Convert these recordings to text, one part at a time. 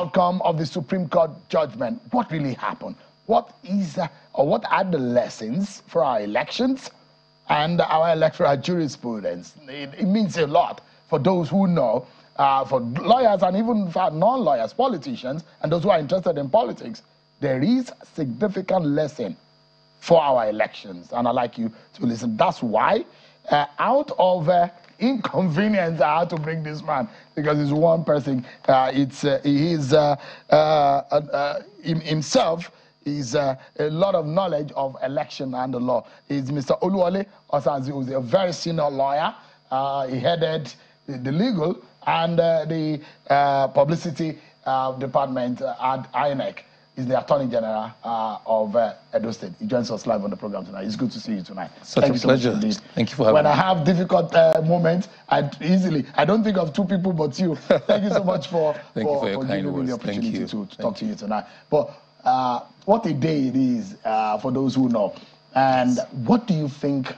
outcome of the Supreme Court judgment. What really happened? What are the lessons for our elections and our electoral jurisprudence? It means a lot for those who know, for lawyers and even for non-lawyers, politicians, and those who are interested in politics. There is a significant lesson for our elections, and I'd like you to listen. That's why, out of inconvenience, I had to bring this man, because he's one person. Himself is a lot of knowledge of election and the law. He's Mr. Osage-Uzzi, a very senior lawyer. He headed the legal and the publicity department at INEC. He's the Attorney General of Edo State. He joins us live on the program tonight. It's good to see you tonight. Such a pleasure. Thank you for having me. When I have difficult moments, I don't think of two people but you. Thank you so much for giving me the opportunity to talk to you tonight. But what a day it is for those who know. And what do you think?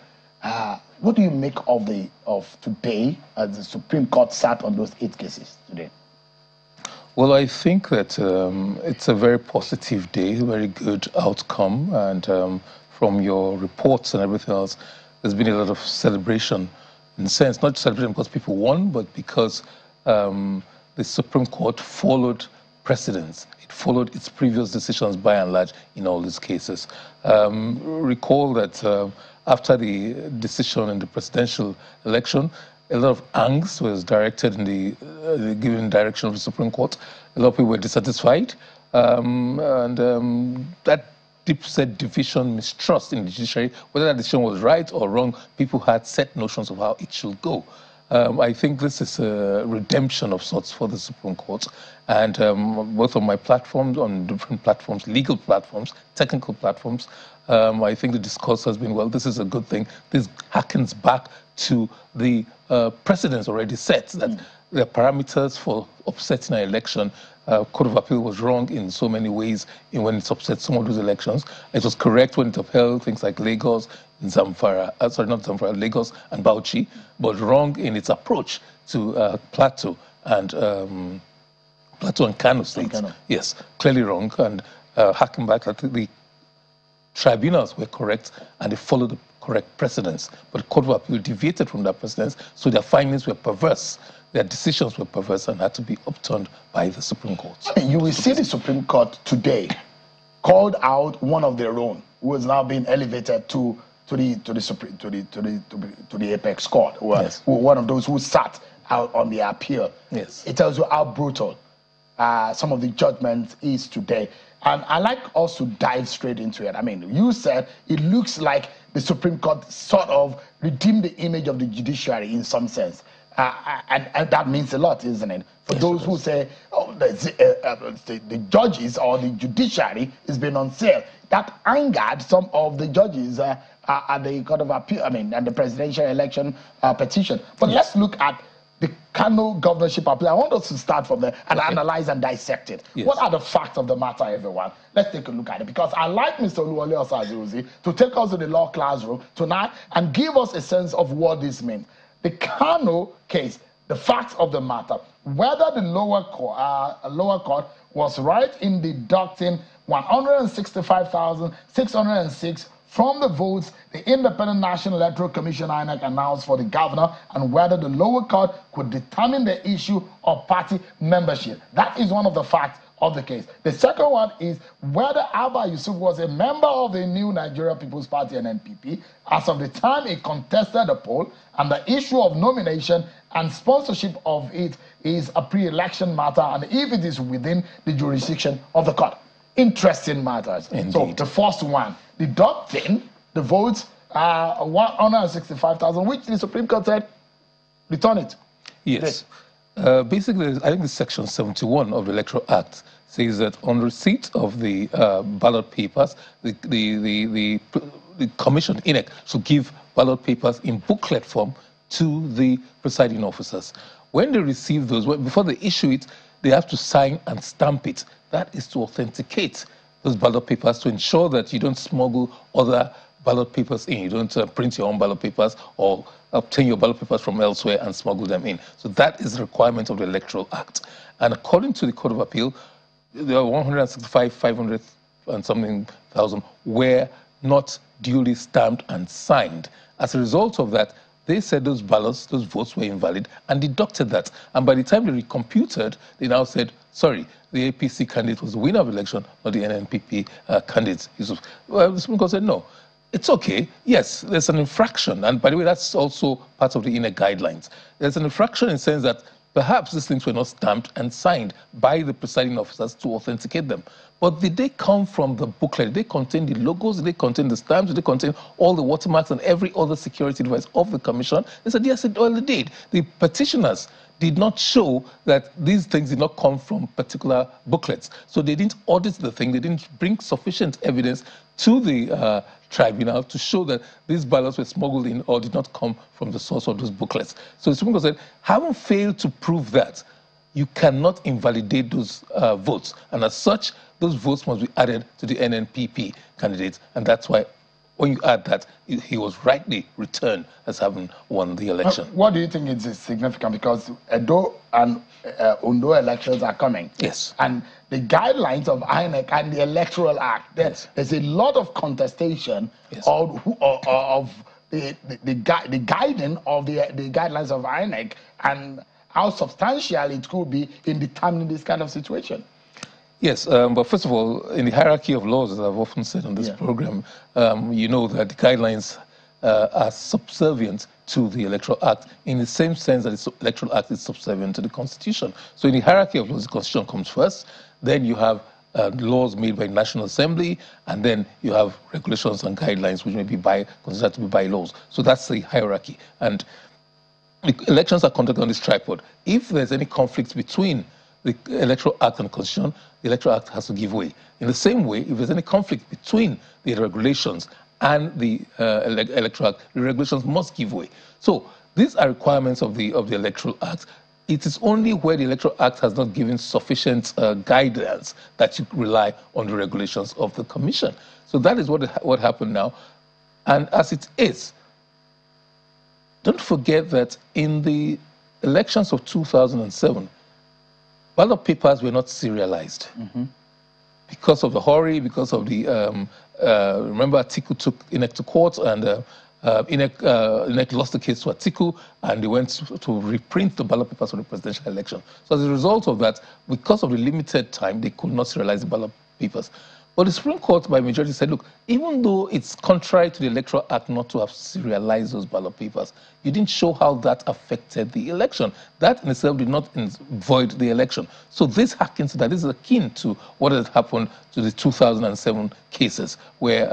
What do you make of today as the Supreme Court sat on those 8 cases today? Well, I think that it's a very positive day, very good outcome. And from your reports and everything else, there's been a lot of celebration in a sense, not celebration because people won, but because the Supreme Court followed precedents. It followed its previous decisions by and large in all these cases. Recall that after the decision in the presidential election, a lot of angst was directed in the given direction of the Supreme Court. A lot of people were dissatisfied. That deep-set division, mistrust in the judiciary, whether that decision was right or wrong, people had set notions of how it should go. I think this is a redemption of sorts for the Supreme Court. And both on my platforms, on different platforms, legal platforms, technical platforms, I think the discourse has been, well, this is a good thing. This harkens back to the precedents already set, that the parameters for upsetting an election, Court of Appeal was wrong in so many ways when it upset some of those elections. It was correct when it upheld things like Lagos, Zamfara, not Zamfara, Lagos and Bauchi, but wrong in its approach to Plateau and Kano states. Yes, clearly wrong, and harking back that the tribunals were correct and they followed the correct precedents. But the Court of Appeal deviated from that precedence, so their findings were perverse. Their decisions were perverse and had to be upturned by the Supreme Court. You will see the Supreme Court today called out one of their own, who has now been elevated to the apex court, yes. One of those who sat out on the appeal. Yes. It tells you how brutal some of the judgment is today. And I like us to dive straight into it. I mean, you said it looks like the Supreme Court sort of redeemed the image of the judiciary in some sense. And that means a lot, isn't it? For those who say, oh, the judges or the judiciary is being on sale. That angered some of the judges at the Court of Appeal, and the presidential election petition. But let's look at the Kano governorship appeal. I want us to start from there and analyze and dissect it. Yes. What are the facts of the matter, everyone? Let's take a look at it, because I like Mr. Osage-Uzzi to take us to the law classroom tonight and give us a sense of what this means. The Kano case, the facts of the matter, whether the lower court was right in deducting 165,606 from the votes the Independent National Electoral Commission (INEC) announced for the governor, and whether the lower court could determine the issue of party membership. That is one of the facts of the case. The second one is whether Abba Yusuf was a member of the New Nigeria People's Party and NPP as of the time he contested the poll, and the issue of nomination and sponsorship of it is a pre-election matter, and if it is within the jurisdiction of the court. Interesting matters. Indeed. So the first one, deducting the votes, 165,000, which the Supreme Court said, return it. Yes. Basically, I think the Section 71 of the Electoral Act says that on receipt of the ballot papers, the Commission, INEC, should give ballot papers in booklet form to the presiding officers. When they receive those, before they issue it, they have to sign and stamp it. That is to authenticate those ballot papers, to ensure that you don't smuggle other ballot papers in. You don't print your own ballot papers or obtain your ballot papers from elsewhere and smuggle them in. So that is the requirement of the Electoral Act. And according to the Court of Appeal, there were 165, 500 and something thousand were not duly stamped and signed. As a result of that, they said those ballots, those votes were invalid and deducted that. And by the time they recomputed, they now said, sorry, the APC candidate was the winner of the election, not the NNPP candidate. Well, the Supreme Court said, no, it's okay. Yes, there's an infraction. And by the way, that's also part of the INEC guidelines. There's an infraction in the sense that perhaps these things were not stamped and signed by the presiding officers to authenticate them. But did they come from the booklet? Did they contain the logos? Did they contain the stamps? Did they contain all the watermarks and every other security device of the commission? They said, yes, well, they did. The petitioners did not show that these things did not come from particular booklets. So they didn't audit the thing. They didn't bring sufficient evidence to the tribunal to show that these ballots were smuggled in or did not come from the source of those booklets. So the Supreme Court said, having failed to prove that, you cannot invalidate those votes. And as such, those votes must be added to the NNPP candidates. And that's why when you add that, he was rightly returned as having won the election. What do you think is significant? Because Edo and Ondo elections are coming. Yes. And the guidelines of INEC and the Electoral Act, there's a lot of contestation of the guiding of the guidelines of INEC and how substantial it could be in determining this kind of situation. Yes, but first of all, in the hierarchy of laws, as I've often said on this program, you know that the guidelines are subservient to the Electoral Act in the same sense that the Electoral Act is subservient to the Constitution. So in the hierarchy of laws, the Constitution comes first, then you have laws made by the National Assembly, and then you have regulations and guidelines which may be considered to be bylaws. So that's the hierarchy. And the elections are conducted on this tripod. If there's any conflict between the Electoral Act and the Constitution, the Electoral Act has to give way. In the same way, if there's any conflict between the regulations and the Electoral Act, the regulations must give way. So these are requirements of the Electoral Act. It is only where the Electoral Act has not given sufficient guidance that you rely on the regulations of the Commission. So that is what happened now. And as it is, don't forget that in the elections of 2007, ballot papers were not serialized because of the hurry, because of the, remember Atiku took INEC to court and INEC lost the case to Atiku and they went to reprint the ballot papers for the presidential election. So as a result of that, because of the limited time, they could not serialize the ballot papers. But the Supreme Court, by majority, said, look, even though it's contrary to the Electoral Act not to have serialized those ballot papers, you didn't show how that affected the election. That in itself did not void the election. So this harkens to that. This is akin to what had happened to the 2007 cases where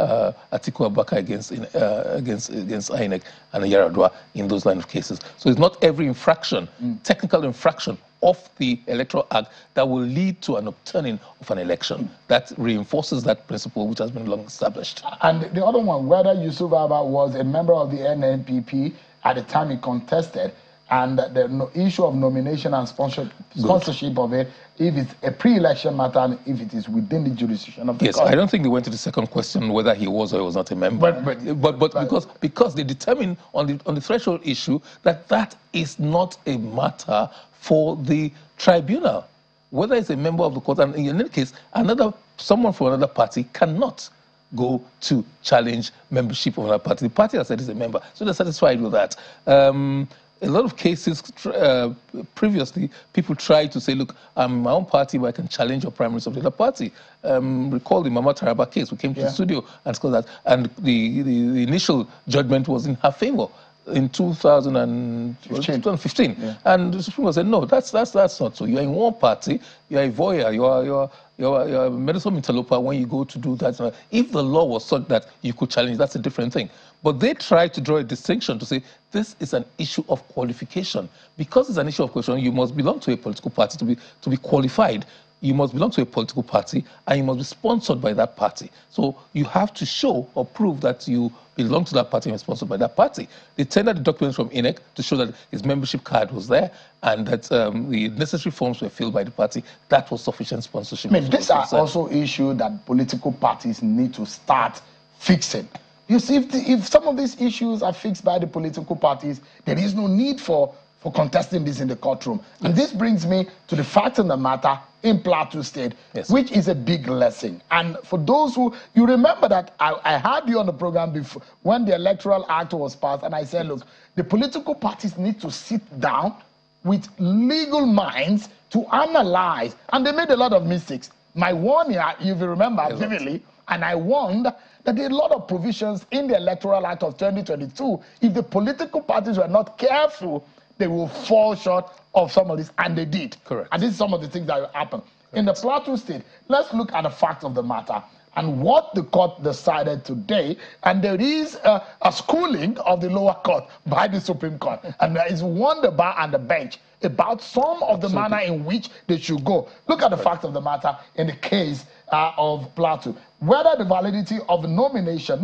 Atiku Abubakar against INEC and Yaradua in those line of cases. So it's not every infraction, technical infraction of the Electoral Act that will lead to an upturning of an election. That reinforces that principle which has been long established. And the other one, whether Yusuf Abba was a member of the NNPP at the time he contested, and the issue of nomination and sponsorship of it, if it's a pre-election matter and if it is within the jurisdiction of the court. I don't think they went to the second question whether he was or he was not a member. But because they determined on the threshold issue that is not a matter for the tribunal, whether it's a member of the court, and in any case, someone from another party cannot go to challenge membership of another party. The party has said is a member, so they're satisfied with that. A lot of cases previously, people tried to say, look, I'm my own party, but I can challenge your primaries of the other party. Recall the Mama Taraba case. We came to the studio and discussed that, and the initial judgment was in her favor in 2015. Yeah. And the Supreme Court said, no, that's not so. You're in one party, you're a voyeur, you're a medicine interloper when you go to do that. If the law was such that you could challenge, that's a different thing. But they tried to draw a distinction to say this is an issue of qualification. Because it's an issue of qualification, you must belong to a political party to be qualified. You must belong to a political party and you must be sponsored by that party. So you have to show or prove that you belong to that party and are sponsored by that party. They tendered the documents from INEC to show that his membership card was there and that the necessary forms were filled by the party. That was sufficient sponsorship. I mean, these are also issues that political parties need to start fixing. You see, if some of these issues are fixed by the political parties, there is no need for for contesting this in the courtroom. Yes. And this brings me to the fact of the matter in Plateau State, yes, which is a big lesson. And for those who, you remember that I had you on the program before when the Electoral Act was passed, and I said, look, the political parties need to sit down with legal minds to analyze, and they made a lot of mistakes. My warning, if you remember vividly, and I warned that there are a lot of provisions in the Electoral Act of 2022. If the political parties were not careful, they will fall short of some of this, and they did. Correct. And this is some of the things that will happen. Correct. In the Plateau State, let's look at the facts of the matter and what the court decided today. And there is a schooling of the lower court by the Supreme Court. And there is one the bar and the bench about some of the manner in which they should go. Look at the facts of the matter in the case of Plateau. Whether the validity of the nomination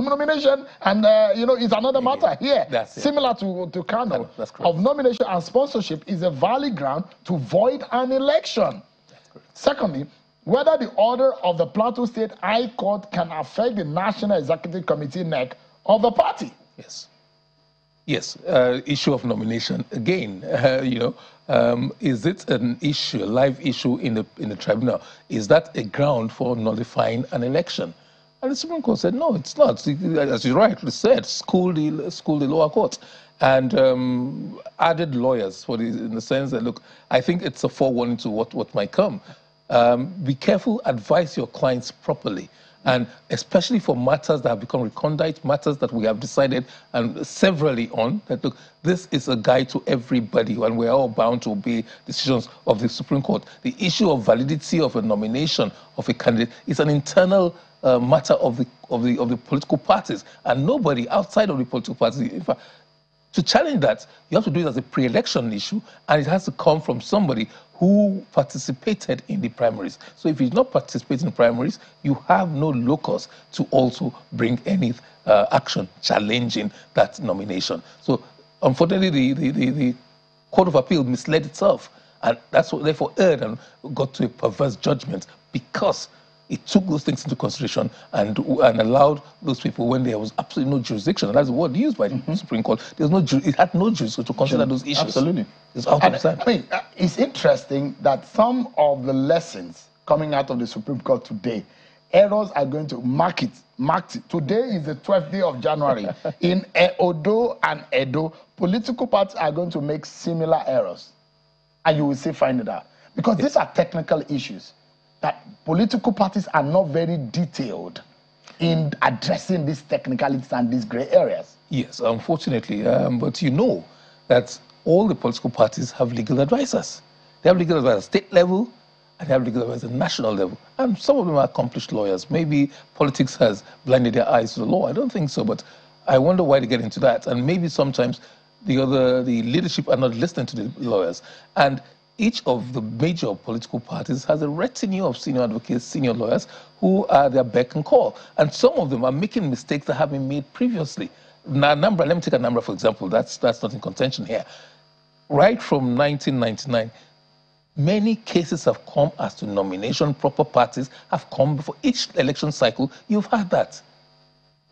and you know, is another matter here, similar to Kano, of nomination and sponsorship is a valid ground to void an election. Secondly, whether the order of the Plateau State High Court can affect the National Executive Committee neck of the party. Yes. Yes, issue of nomination again. You know, is it an issue, a live issue in the tribunal? Is that a ground for nullifying an election? And the Supreme Court said no, it's not. As you rightly said, school the lower court, and added lawyers in the sense that, look, I think it's a forewarning to what might come. Be careful, advise your clients properly. And especially for matters that have become recondite, matters that we have decided and severally on, that look, this is a guide to everybody and we're all bound to obey decisions of the Supreme Court. The issue of validity of a nomination of a candidate is an internal matter of the political parties, and nobody outside of the political parties, in fact, to challenge that, you have to do it as a pre-election issue, and it has to come from somebody who participated in the primaries. So if you not participate in the primaries, you have no locus to also bring any action challenging that nomination. So unfortunately, the Court of Appeal misled itself, and that's what therefore erred and got to a perverse judgment, because it took those things into consideration and allowed those people, when there was absolutely no jurisdiction, and that's the word used by the Supreme Court, it had no jurisdiction to consider those issues. Absolutely. It's out of sight. I mean, it's interesting that some of the lessons coming out of the Supreme Court today, errors are going to mark it. Today is the 12th day of January. In Odo and Edo, political parties are going to make similar errors. And you will still find it out. Because these are technical issues that political parties are not very detailed in addressing these technicalities and these gray areas. Yes, unfortunately. But you know that all the political parties have legal advisors. They have legal advisors at state level, and they have legal advisors at national level. And some of them are accomplished lawyers. Maybe politics has blinded their eyes to the law. I don't think so, but I wonder why they get into that. And maybe sometimes the leadership are not listening to the lawyers. And each of the major political parties has a retinue of senior advocates, senior lawyers, who are their beck and call. And some of them are making mistakes that have been made previously. Now, let me take a number, for example. That's not in contention here. Right from 1999, many cases have come as to nomination. Proper parties have come before each election cycle. You've had that.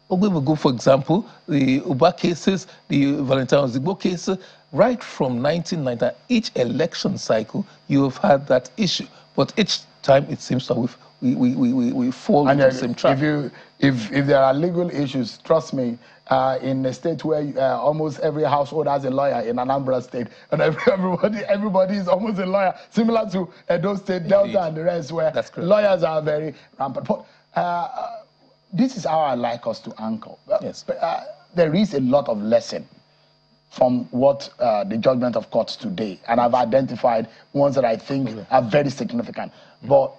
We will go, for example, the Uba cases, the Valentine Ozigbo cases. Right from 1990, each election cycle, you have had that issue. But each time, it seems that we fall into the same trap. If there are legal issues, trust me, in a state where almost every household has a lawyer, in Anambra State, and everybody is almost a lawyer, similar to Edo State, Delta, and the rest, where lawyers are very rampant. But this is how I like us to anchor. Yes. There is a lot of lesson from what the judgment of courts today, and I've identified ones that I think are very significant. But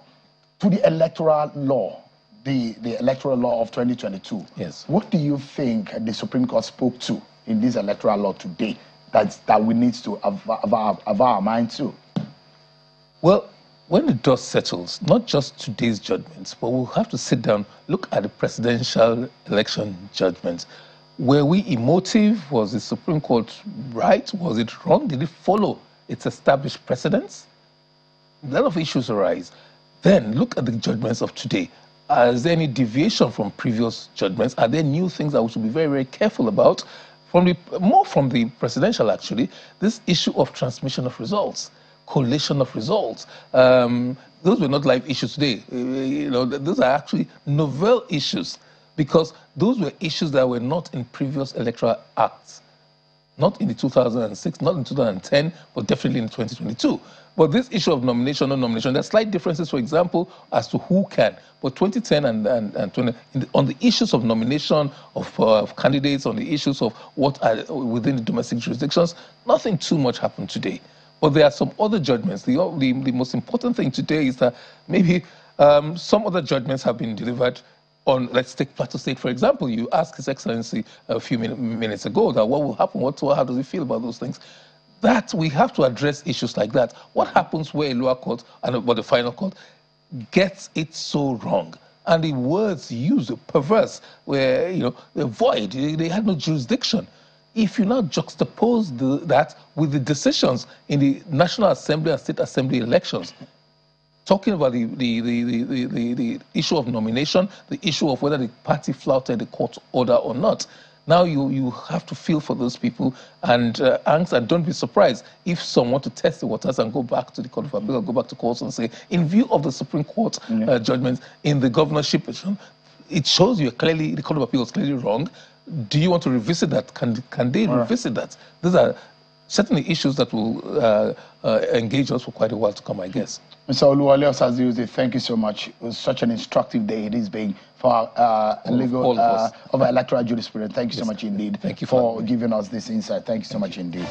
to the electoral law, the electoral law of 2022, yes, what do you think the Supreme Court spoke to in this electoral law today that we need to have our mind to? Well, when the dust settles, not just today's judgments, but we'll have to sit down, look at the presidential election judgments. Were we emotive? Was the Supreme Court right? Was it wrong? Did it follow its established precedents? A lot of issues arise. Then look at the judgments of today. Is there any deviation from previous judgments? Are there new things that we should be very, very careful about? more from the presidential, actually, this issue of transmission of results, collation of results. Those were not live issues today. Those are actually novel issues, because those were issues that were not in previous electoral acts. Not in the 2006, not in 2010, but definitely in 2022. But this issue of nomination or non-nomination, there are slight differences, for example, as to who can. But 2010 and 20, on the issues of nomination of candidates, on the issues of what are within the domestic jurisdictions, nothing too much happened today. But there are some other judgments. The most important thing today is that maybe some other judgments have been delivered on, let's take Plateau State, for example. You asked His Excellency a few minutes ago that what will happen, how does he feel about those things? That we have to address issues like that. What happens where a lower court, but the final court, gets it so wrong? And the words used are perverse, where, they're void, they had no jurisdiction. If you now juxtapose that with the decisions in the National Assembly and State Assembly elections, talking about the issue of nomination, the issue of whether the party flouted the court order or not. Now you have to feel for those people and angst, and don't be surprised if some want to test the waters and go back to the Court of Appeal or go back to courts and say, in view of the Supreme Court judgments in the governorship, it shows you clearly the Court of Appeal is clearly wrong. Do you want to revisit that? Can they revisit that? These are certainly issues that will engage us for quite a while to come, I guess. Mr. Oluwole Osage-Uzzi, thank you so much. It was such an instructive day it is being for legal of electoral jurisprudence. Thank you so much indeed. Thank you for giving us this insight. Thank you so much indeed.